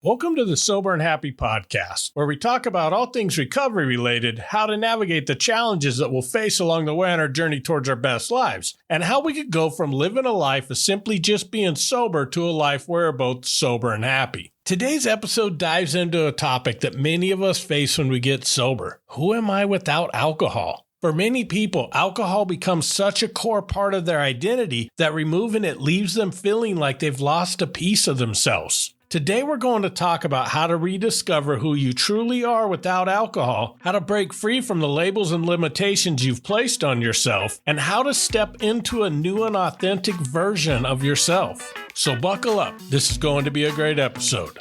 Welcome to the Sober and Happy podcast, where we talk about all things recovery related, how to navigate the challenges that we'll face along the way on our journey towards our best lives, and how we could go from living a life of simply just being sober to a life where we're both sober and happy. Today's episode dives into a topic that many of us face when we get sober. Who am I without alcohol? For many people, alcohol becomes such a core part of their identity that removing it leaves them feeling like they've lost a piece of themselves. Today we're going to talk about how to rediscover who you truly are without alcohol, how to break free from the labels and limitations you've placed on yourself, and how to step into a new and authentic version of yourself. So buckle up. This is going to be a great episode.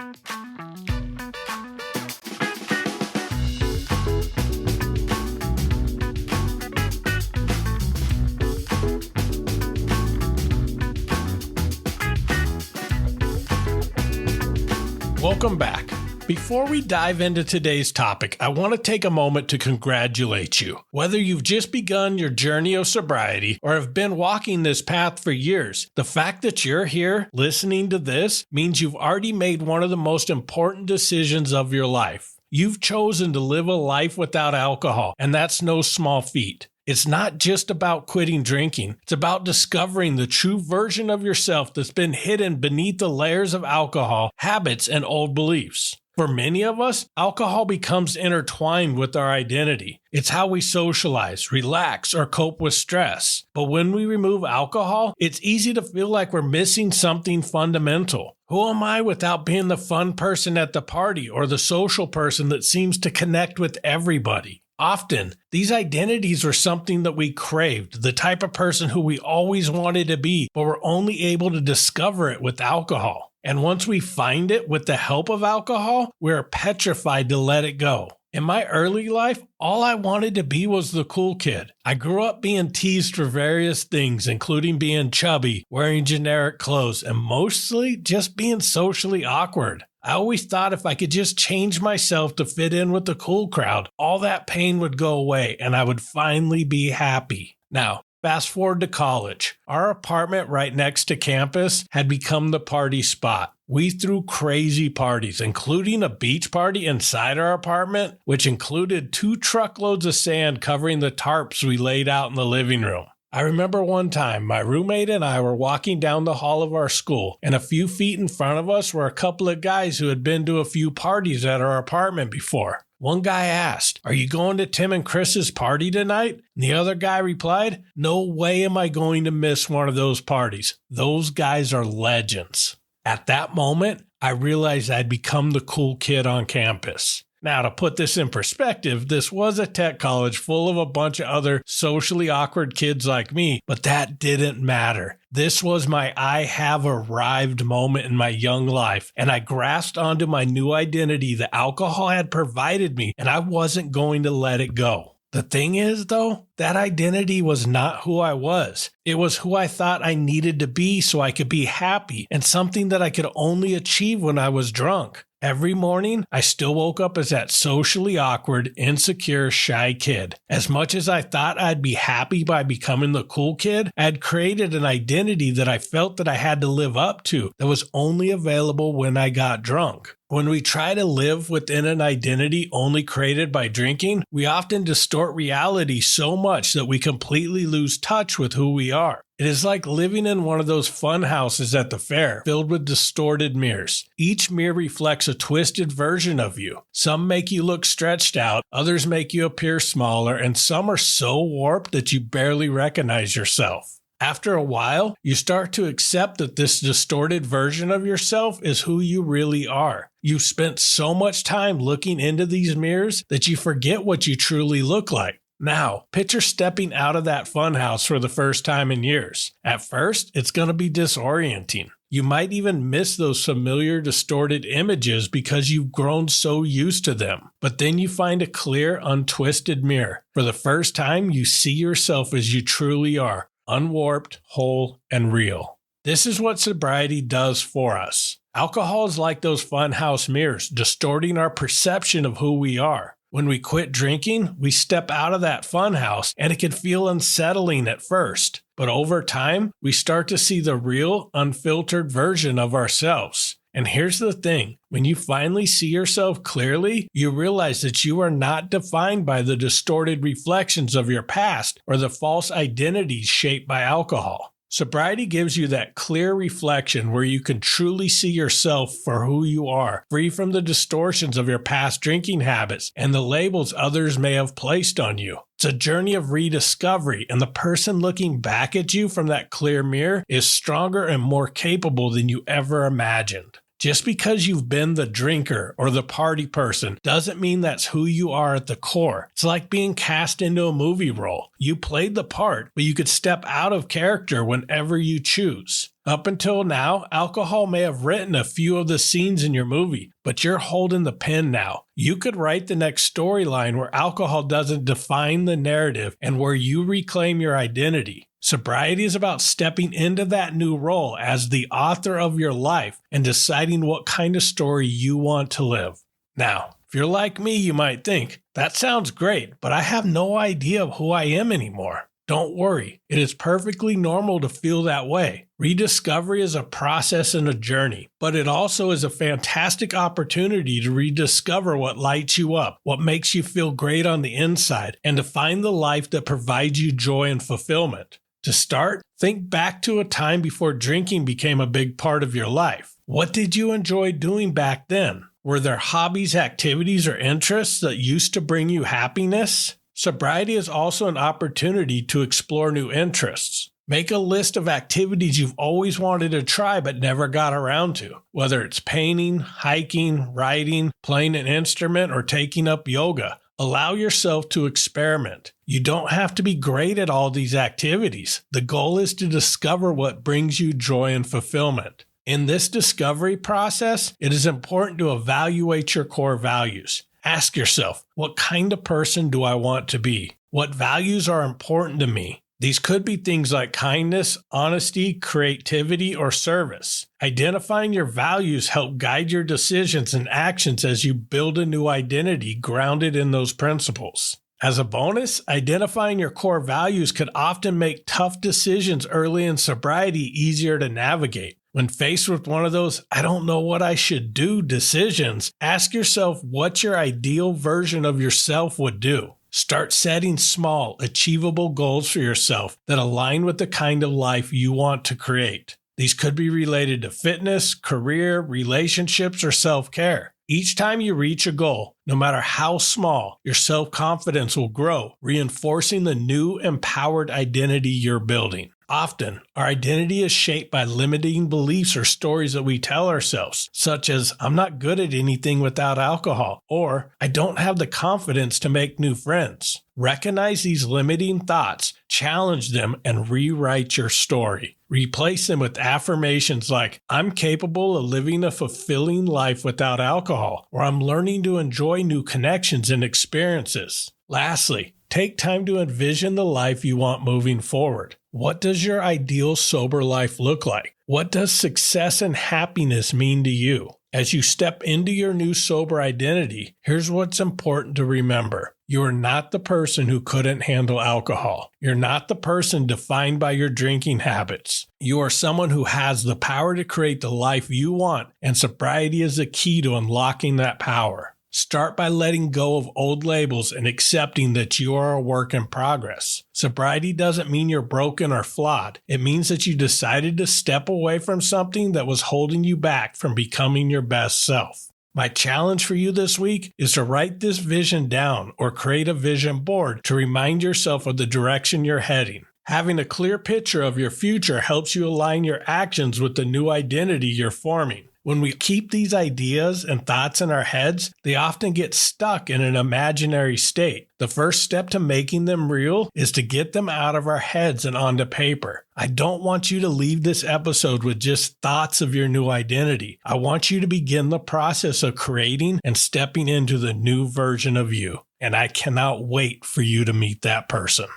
Welcome back. Before we dive into today's topic, I want to take a moment to congratulate you. Whether you've just begun your journey of sobriety or have been walking this path for years, the fact that you're here listening to this means you've already made one of the most important decisions of your life. You've chosen to live a life without alcohol, and that's no small feat. It's not just about quitting drinking. It's about discovering the true version of yourself that's been hidden beneath the layers of alcohol, habits, and old beliefs. For many of us, alcohol becomes intertwined with our identity. It's how we socialize, relax, or cope with stress. But when we remove alcohol, it's easy to feel like we're missing something fundamental. Who am I without being the fun person at the party or the social person that seems to connect with everybody? Often, these identities were something that we craved, the type of person who we always wanted to be, but were only able to discover it with alcohol. And once we find it with the help of alcohol, we're petrified to let it go. In my early life, all I wanted to be was the cool kid. I grew up being teased for various things, including being chubby, wearing generic clothes, and mostly just being socially awkward. I always thought if I could just change myself to fit in with the cool crowd, all that pain would go away and I would finally be happy. Now, fast forward to college. Our apartment right next to campus had become the party spot. We threw crazy parties, including a beach party inside our apartment, which included 2 truckloads of sand covering the tarps we laid out in the living room. I remember one time my roommate and I were walking down the hall of our school, and a few feet in front of us were a couple of guys who had been to a few parties at our apartment before. One guy asked, "Are you going to Tim and Chris's party tonight?" And the other guy replied, "No way am I going to miss one of those parties. Those guys are legends." At that moment, I realized I'd become the cool kid on campus. Now, to put this in perspective, this was a tech college full of a bunch of other socially awkward kids like me, but that didn't matter. This was my I have arrived moment in my young life, and I grasped onto my new identity that alcohol had provided me, and I wasn't going to let it go. The thing is, though, that identity was not who I was. It was who I thought I needed to be so I could be happy, and something that I could only achieve when I was drunk. Every morning, I still woke up as that socially awkward, insecure, shy kid. As much as I thought I'd be happy by becoming the cool kid, I had created an identity that I felt that I had to live up to that was only available when I got drunk. When we try to live within an identity only created by drinking, we often distort reality so much that we completely lose touch with who we are. It is like living in one of those fun houses at the fair, filled with distorted mirrors. Each mirror reflects a twisted version of you. Some make you look stretched out, others make you appear smaller, and some are so warped that you barely recognize yourself. After a while, you start to accept that this distorted version of yourself is who you really are. You've spent so much time looking into these mirrors that you forget what you truly look like. Now, picture stepping out of that funhouse for the first time in years. At first, it's going to be disorienting. You might even miss those familiar distorted images because you've grown so used to them. But then you find a clear, untwisted mirror. For the first time, you see yourself as you truly are, unwarped, whole, and real. This is what sobriety does for us. Alcohol is like those funhouse mirrors, distorting our perception of who we are. When we quit drinking, we step out of that funhouse, and it can feel unsettling at first. But over time, we start to see the real, unfiltered version of ourselves. And here's the thing, when you finally see yourself clearly, you realize that you are not defined by the distorted reflections of your past or the false identities shaped by alcohol. Sobriety gives you that clear reflection where you can truly see yourself for who you are, free from the distortions of your past drinking habits and the labels others may have placed on you. It's a journey of rediscovery, and the person looking back at you from that clear mirror is stronger and more capable than you ever imagined. Just because you've been the drinker or the party person doesn't mean that's who you are at the core. It's like being cast into a movie role. You played the part, but you could step out of character whenever you choose. Up until now, alcohol may have written a few of the scenes in your movie, but you're holding the pen now. You could write the next storyline where alcohol doesn't define the narrative and where you reclaim your identity. Sobriety is about stepping into that new role as the author of your life and deciding what kind of story you want to live. Now, if you're like me, you might think, that sounds great, but I have no idea of who I am anymore. Don't worry, it is perfectly normal to feel that way. Rediscovery is a process and a journey, but it also is a fantastic opportunity to rediscover what lights you up, what makes you feel great on the inside, and to find the life that provides you joy and fulfillment. To start, think back to a time before drinking became a big part of your life. What did you enjoy doing back then? Were there hobbies, activities, or interests that used to bring you happiness? Sobriety is also an opportunity to explore new interests. Make a list of activities you've always wanted to try but never got around to, whether it's painting, hiking, writing, playing an instrument, or taking up yoga. Allow yourself to experiment. You don't have to be great at all these activities. The goal is to discover what brings you joy and fulfillment. In this discovery process, it is important to evaluate your core values. Ask yourself, what kind of person do I want to be? What values are important to me? These could be things like kindness, honesty, creativity, or service. Identifying your values help guide your decisions and actions as you build a new identity grounded in those principles. As a bonus, identifying your core values could often make tough decisions early in sobriety easier to navigate. When faced with one of those, I don't know what I should do decisions, ask yourself what your ideal version of yourself would do. Start setting small, achievable goals for yourself that align with the kind of life you want to create. These could be related to fitness, career, relationships, or self-care. Each time you reach a goal, no matter how small, your self-confidence will grow, reinforcing the new, empowered identity you're building. Often, our identity is shaped by limiting beliefs or stories that we tell ourselves, such as, I'm not good at anything without alcohol, or I don't have the confidence to make new friends. Recognize these limiting thoughts, challenge them, and rewrite your story. Replace them with affirmations like, I'm capable of living a fulfilling life without alcohol, or I'm learning to enjoy new connections and experiences. Lastly, take time to envision the life you want moving forward. What does your ideal sober life look like? What does success and happiness mean to you? As you step into your new sober identity, here's what's important to remember. You are not the person who couldn't handle alcohol. You're not the person defined by your drinking habits. You are someone who has the power to create the life you want, and sobriety is the key to unlocking that power. Start by letting go of old labels and accepting that you are a work in progress. Sobriety doesn't mean you're broken or flawed. It means that you decided to step away from something that was holding you back from becoming your best self. My challenge for you this week is to write this vision down or create a vision board to remind yourself of the direction you're heading. Having a clear picture of your future helps you align your actions with the new identity you're forming. When we keep these ideas and thoughts in our heads, they often get stuck in an imaginary state. The first step to making them real is to get them out of our heads and onto paper. I don't want you to leave this episode with just thoughts of your new identity. I want you to begin the process of creating and stepping into the new version of you. And I cannot wait for you to meet that person.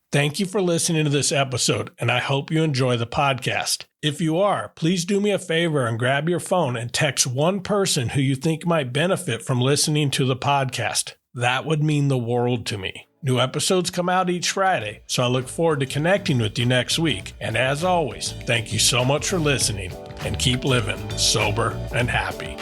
Thank you for listening to this episode, and I hope you enjoy the podcast. If you are, please do me a favor and grab your phone and text one person who you think might benefit from listening to the podcast. That would mean the world to me. New episodes come out each Friday, so I look forward to connecting with you next week. And as always, thank you so much for listening, and keep living sober and happy.